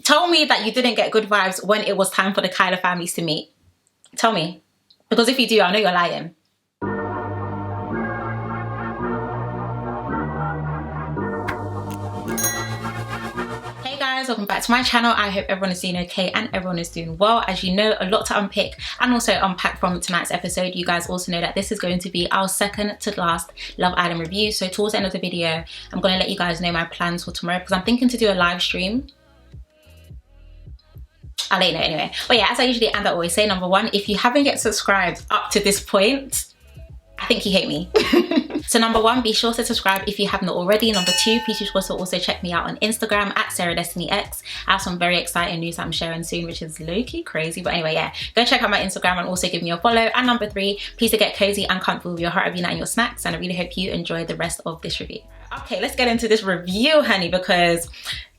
Tell me that you didn't get good vibes when it was time for the Kyler families to meet. Tell me. Because if you do, I know you're lying. Hey guys, welcome back to my channel. I hope everyone is doing okay and everyone is doing well. As you know, a lot to unpick and also unpack from tonight's episode. You guys also know that this is going to be our second to last Love Island review. So towards the end of the video, I'm going to let you guys know my plans for tomorrow because I'm thinking to do a live stream. I'll let you know anyway. But yeah, as I usually end up always say, number one, if you haven't yet subscribed up to this point, I think you hate me. So number one, be sure to subscribe if you haven't already. Number two, please be sure to also check me out on Instagram at SarahDestinyX. I have some very exciting news that I'm sharing soon, which is low-key crazy. But anyway, yeah, go check out my Instagram and also give me a follow. And number three, please to get cozy and comfortable with your heart, Arena, and your snacks. And I really hope you enjoy the rest of this review. Okay, let's get into this review, honey, because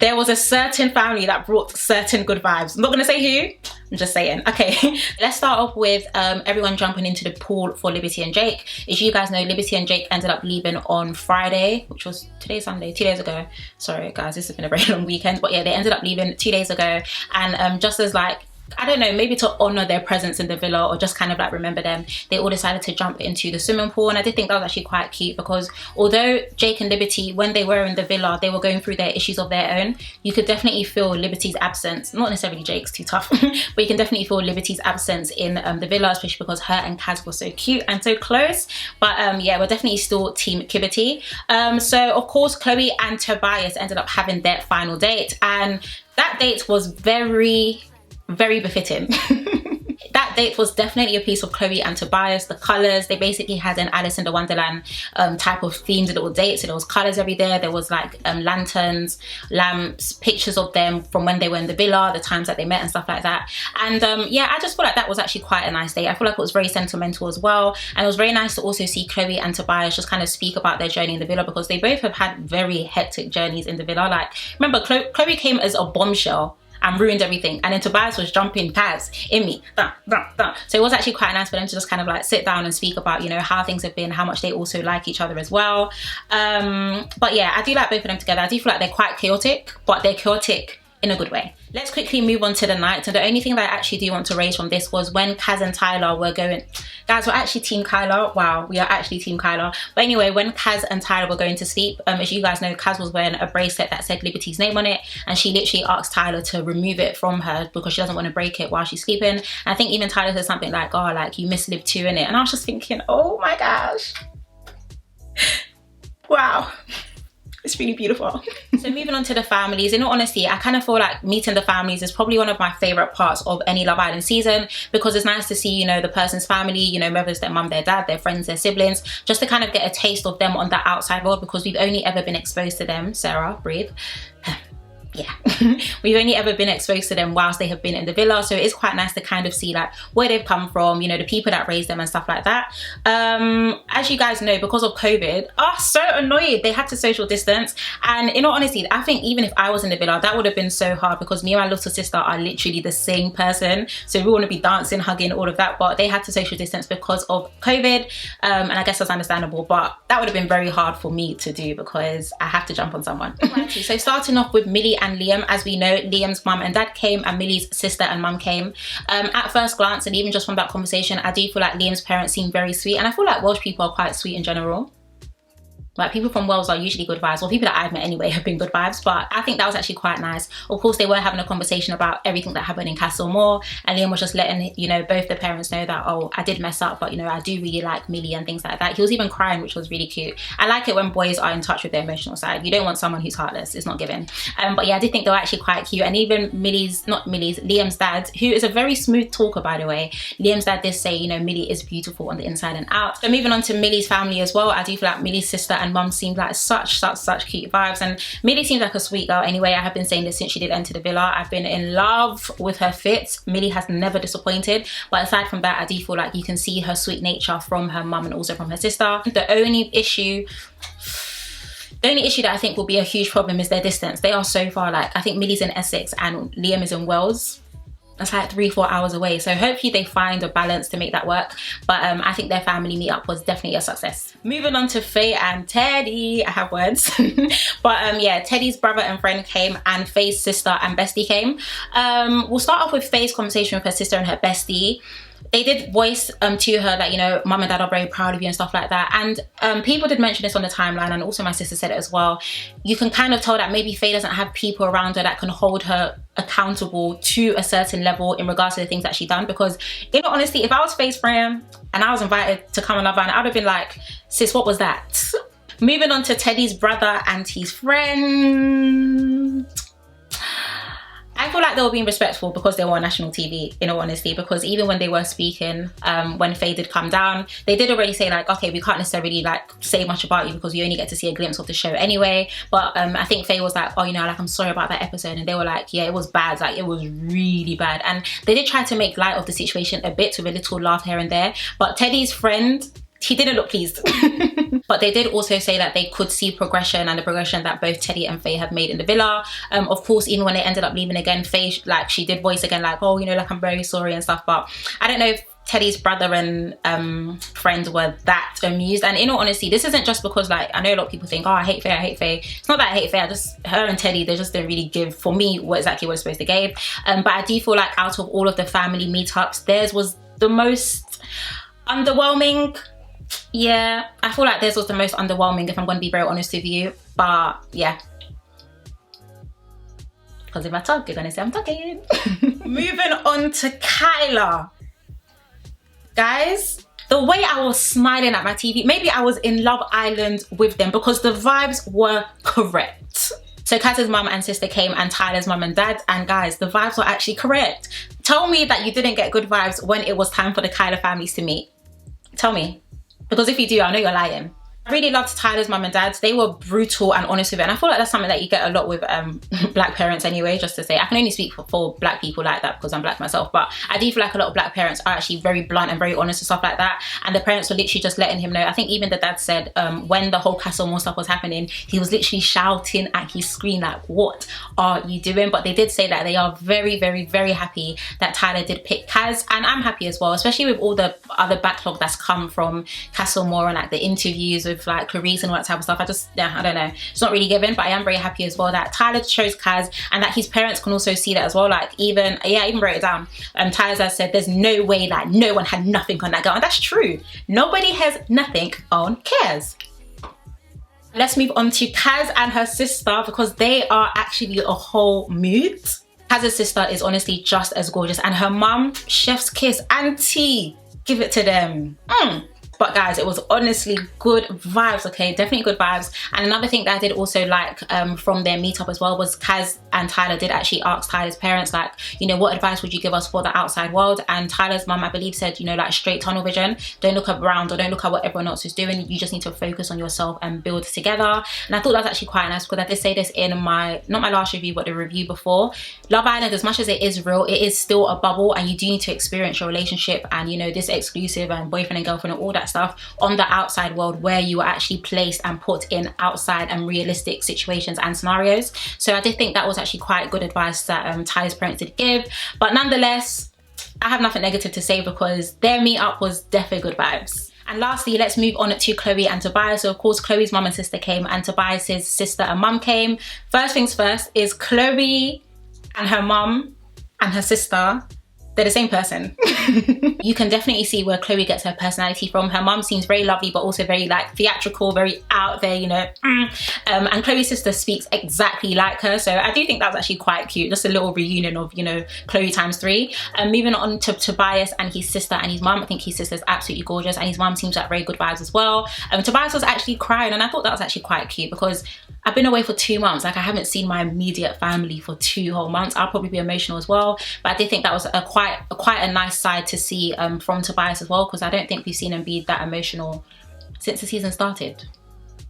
there was a certain family that brought certain good vibes. I'm not gonna say who, I'm just saying. Okay, let's start off with everyone jumping into the pool for Liberty and Jake. As you guys know, Liberty and Jake ended up leaving on Friday, which was today, Sunday, 2 days ago. Sorry guys, this has been a very long weekend, but yeah, they ended up leaving 2 days ago. And just as like, I don't know, maybe to honor their presence in the villa or just kind of like remember them, they all decided to jump into the swimming pool. And I did think that was actually quite cute because although Jake and Liberty, when they were in the villa, they were going through their issues of their own, you could definitely feel Liberty's absence. Not necessarily Jake's, too tough, but you can definitely feel Liberty's absence in the villa, especially because her and Kaz were so cute and so close. But yeah, we're definitely still team Kibbity. So of course, Chloe and Tobias ended up having their final date, and that date was very befitting. That date was definitely a piece of Chloe and Tobias. The colours, they basically had an Alice in the Wonderland type of themed little date. So there was colours everywhere. There was like lanterns, lamps, pictures of them from when they were in the villa, the times that they met and stuff like that. And yeah, I just feel like that was actually quite a nice date. I feel like it was very sentimental as well. And it was very nice to also see Chloe and Tobias just kind of speak about their journey in the villa because they both have had very hectic journeys in the villa. Like, remember, Chloe came as a bombshell and ruined everything, and then Tobias was jumping Kaz in me. So it was actually quite nice for them to just kind of like sit down and speak about, you know, how things have been, how much they also like each other as well. But yeah, I do like both of them together. I do feel like they're quite chaotic, but they're chaotic in a good way. Let's quickly move on to the night. And the only thing that I actually do want to raise from this was when Kaz and Tyler were going, guys, we're actually team Kyler. Wow, we are actually team Kyler. But anyway, when Kaz and Tyler were going to sleep, as you guys know, Kaz was wearing a bracelet that said Liberty's name on it, and she literally asked Tyler to remove it from her because she doesn't want to break it while she's sleeping. And I think even Tyler said something like, oh, like you miss Lib too in it. And I was just thinking, oh my gosh, wow. It's really beautiful. So moving on to the families, in all honesty, I kind of feel like meeting the families is probably one of my favorite parts of any Love Island season because it's nice to see, you know, the person's family, you know, whether it's their mum, their dad, their friends, their siblings, just to kind of get a taste of them on the outside world because we've only ever been exposed to them. Sarah, breathe. Yeah, we've only ever been exposed to them whilst they have been in the villa, so it is quite nice to kind of see like where they've come from, you know, the people that raised them and stuff like that. As you guys know, because of COVID, so annoyed they had to social distance, and in all honesty, I think even if I was in the villa, that would have been so hard because me and my little sister are literally the same person, so we want to be dancing, hugging, all of that, but they had to social distance because of COVID, and I guess that's understandable, but that would have been very hard for me to do because I have to jump on someone. So starting off with Millie and Liam, as we know, Liam's mum and dad came and Millie's sister and mum came. At first glance, and even just from that conversation, I do feel like Liam's parents seem very sweet, and I feel like Welsh people are quite sweet in general. Like, people from Wales are usually good vibes. Well, people that I've met anyway have been good vibes, but I think that was actually quite nice. Of course, they were having a conversation about everything that happened in Castle Moor, and Liam was just letting, you know, both the parents know that, oh, I did mess up, but, you know, I do really like Millie and things like that. He was even crying, which was really cute. I like it when boys are in touch with their emotional side. You don't want someone who's heartless. It's not given. But yeah, I did think they were actually quite cute. And even Liam's dad, who is a very smooth talker, by the way, Liam's dad did say, you know, Millie is beautiful on the inside and out. So moving on to Millie's family as well, I do feel like Millie's sister and mum seemed like such cute vibes, and Millie seems like a sweet girl anyway. I have been saying this since she did enter the villa. I've been in love with her fits. Millie has never disappointed, but aside from that, I do feel like you can see her sweet nature from her mum and also from her sister. The only issue that I think will be a huge problem is their distance. They are so far. Like, I think Millie's in Essex and Liam is in Wales. That's like 3-4 hours away. So hopefully they find a balance to make that work. But I think their family meetup was definitely a success. Moving on to Faye and Teddy. I have words. But yeah, Teddy's brother and friend came, and Faye's sister and bestie came. We'll start off with Faye's conversation with her sister and her bestie. They did voice to her that, you know, mum and dad are very proud of you and stuff like that. And people did mention this on the timeline, and also my sister said it as well. You can kind of tell that maybe Faye doesn't have people around her that can hold her accountable to a certain level in regards to the things that she done. Because in all honesty, if I was Faye's friend and I was invited to come on Love Island, I'd have been like, sis, what was that? Moving on to Teddy's brother and his friend. I feel like they were being respectful because they were on national TV, in all honesty, because even when they were speaking, when Faye did come down, they did already say like, okay, we can't necessarily like say much about you because you only get to see a glimpse of the show anyway. But I think Faye was like, oh, you know, like, I'm sorry about that episode. And they were like, yeah, it was bad. Like, it was really bad. And they did try to make light of the situation a bit with a little laugh here and there. But Teddy's friend, he didn't look pleased. But they did also say that they could see progression, and the progression that both Teddy and Faye have made in the villa. Of course, even when they ended up leaving again, Faye, like, she did voice again like, oh, you know, like, I'm very sorry and stuff. But I don't know if Teddy's brother and friend were that amused. And in all honesty, this isn't just because, like, I know a lot of people think, oh, I hate Faye, I hate Faye. It's not that I hate Faye, I just, her and Teddy, they just didn't really give, for me, exactly what it's supposed to give. But I do feel like out of all of the family meetups, theirs was the most underwhelming. Yeah, I feel like theirs was the most underwhelming, if I'm going to be very honest with you. But yeah, because if I talk, you're going to say I'm talking. Moving on to Kyla. Guys, the way I was smiling at my TV, maybe I was in Love Island with them because the vibes were correct. So Kaz's mum and sister came, and Tyler's mum and dad, and guys, the vibes were actually correct. Tell me that you didn't get good vibes when it was time for the Kyla families to meet. Tell me. Because if you do, I know you're lying. I really loved Tyler's mum and dad. They were brutal and honest with it. And I feel like that's something that you get a lot with black parents anyway, just to say. I can only speak for black people like that because I'm black myself. But I do feel like a lot of black parents are actually very blunt and very honest and stuff like that. And the parents were literally just letting him know. I think even the dad said when the whole Castle Moore stuff was happening, he was literally shouting at his screen like, what are you doing? But they did say that they are very, very, very happy that Tyler did pick Kaz. And I'm happy as well, especially with all the other backlog that's come from Castle Moore and like the interviews with like Clarice and all that type of stuff. I don't know, it's not really given, but I am very happy as well that Tyler chose Kaz and that his parents can also see that as well. Like, even, yeah, I even wrote it down. Tyler has said there's no way that no one had nothing on that girl, and that's true. Nobody has nothing on Kaz. Let's move on to Kaz and her sister, because they are actually a whole mood. Kaz's sister is honestly just as gorgeous, and her mum, chef's kiss, auntie, give it to them. But guys, it was honestly good vibes, okay? Definitely good vibes. And another thing that I did also like from their meetup as well was Kaz and Tyler did actually ask Tyler's parents, like, you know, what advice would you give us for the outside world? And Tyler's mum, I believe, said, you know, like, straight tunnel vision. Don't look around or don't look at what everyone else is doing. You just need to focus on yourself and build together. And I thought that was actually quite nice because I did say this in my, not my last review, but the review before. Love Island, as much as it is real, it is still a bubble, and you do need to experience your relationship and, you know, this exclusive and boyfriend and girlfriend and all that stuff on the outside world, where you are actually placed and put in outside and realistic situations and scenarios. So I did think that was actually quite good advice that Tyler's parents did give. But nonetheless, I have nothing negative to say because their meetup was definitely good vibes. And lastly, let's move on to Chloe and Tobias. So of course, Chloe's mum and sister came, and Tobias's sister and mum came. First things first is Chloe and her mum and her sister, they're the same person. You can definitely see where Chloe gets her personality from. Her mum seems very lovely, but also very like theatrical, very out there, you know. And Chloe's sister speaks exactly like her. So I do think that was actually quite cute. Just a little reunion of, you know, Chloe times 3. Moving on to Tobias and his sister and his mum. I think his sister's absolutely gorgeous, and his mum seems like very good vibes as well. Tobias was actually crying, and I thought that was actually quite cute because I've been away for 2 months. Like, I haven't seen my immediate family for 2 whole months. I'll probably be emotional as well. But I did think that was quite a nice side to see from Tobias as well, because I don't think we've seen him be that emotional since the season started.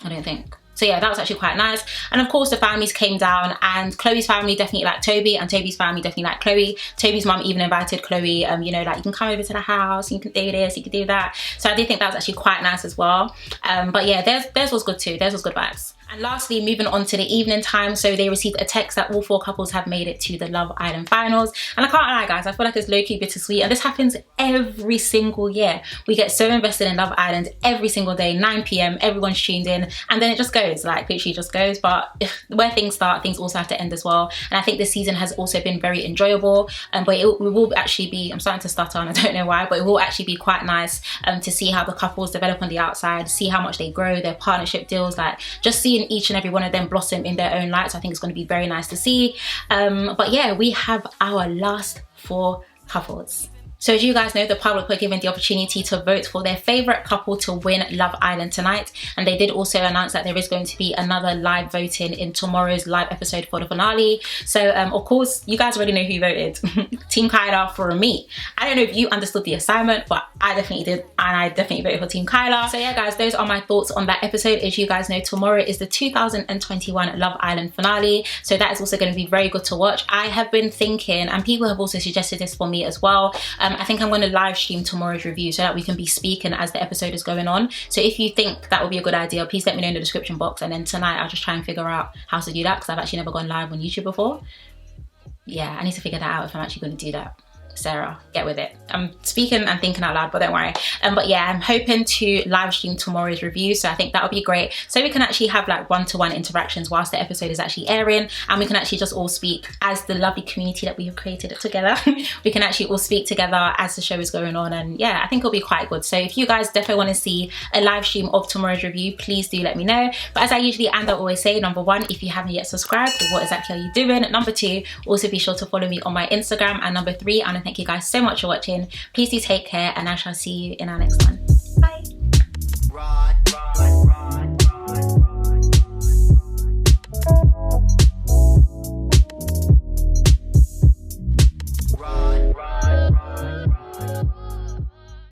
I don't think. So yeah, that was actually quite nice. And of course the families came down, and Chloe's family definitely liked Toby, and Toby's family definitely liked Chloe. Toby's mum even invited Chloe, you know, like, you can come over to the house, you can do this, you can do that. So I did think that was actually quite nice as well. But yeah, theirs was good too. Theirs was good vibes. And lastly, moving on to the evening time, so they received a text that all 4 couples have made it to the Love Island finals. And I can't lie guys, I feel like it's low-key bittersweet, and this happens every single year. We get so invested in Love Island every single day, 9 p.m, everyone's tuned in, and then it just goes, like literally just goes. But where things start, things also have to end as well. And I think this season has also been very enjoyable, but it will actually be, I'm starting to stutter and I don't know why, but it will actually be quite nice to see how the couples develop on the outside, see how much they grow, their partnership deals, like just seeing each and every one of them blossom in their own light. So I think it's going to be very nice to see. But yeah, we have our last 4 couples. So as you guys know, the public were given the opportunity to vote for their favourite couple to win Love Island tonight. And they did also announce that there is going to be another live voting in tomorrow's live episode for the finale. So of course, you guys already know who voted. Team Kyla for me. I don't know if you understood the assignment, but I definitely did. And I definitely voted for Team Kyla. So yeah guys, those are my thoughts on that episode. As you guys know, tomorrow is the 2021 Love Island finale. So that is also going to be very good to watch. I have been thinking, and people have also suggested this for me as well, I think I'm going to live stream tomorrow's review so that we can be speaking as the episode is going on. So if you think that would be a good idea, please let me know in the description box, and then tonight I'll just try and figure out how to do that, because I've actually never gone live on YouTube before. Yeah, I need to figure that out if I'm actually going to do that. Sarah, get with it. I'm speaking and thinking out loud, but don't worry. But yeah, I'm hoping to live stream tomorrow's review, so I think that'll be great, so we can actually have like one-to-one interactions whilst the episode is actually airing, and we can actually just all speak as the lovely community that we have created it together. We can actually all speak together as the show is going on, and yeah, I think it'll be quite good. So if you guys definitely want to see a live stream of tomorrow's review, please do let me know. But as I usually and I always say, number 1, if you haven't yet subscribed, what exactly are you doing? Number 2, also be sure to follow me on my Instagram, and number 3, I want to thank you guys so much for watching. Please do take care, and I shall see you in our next one.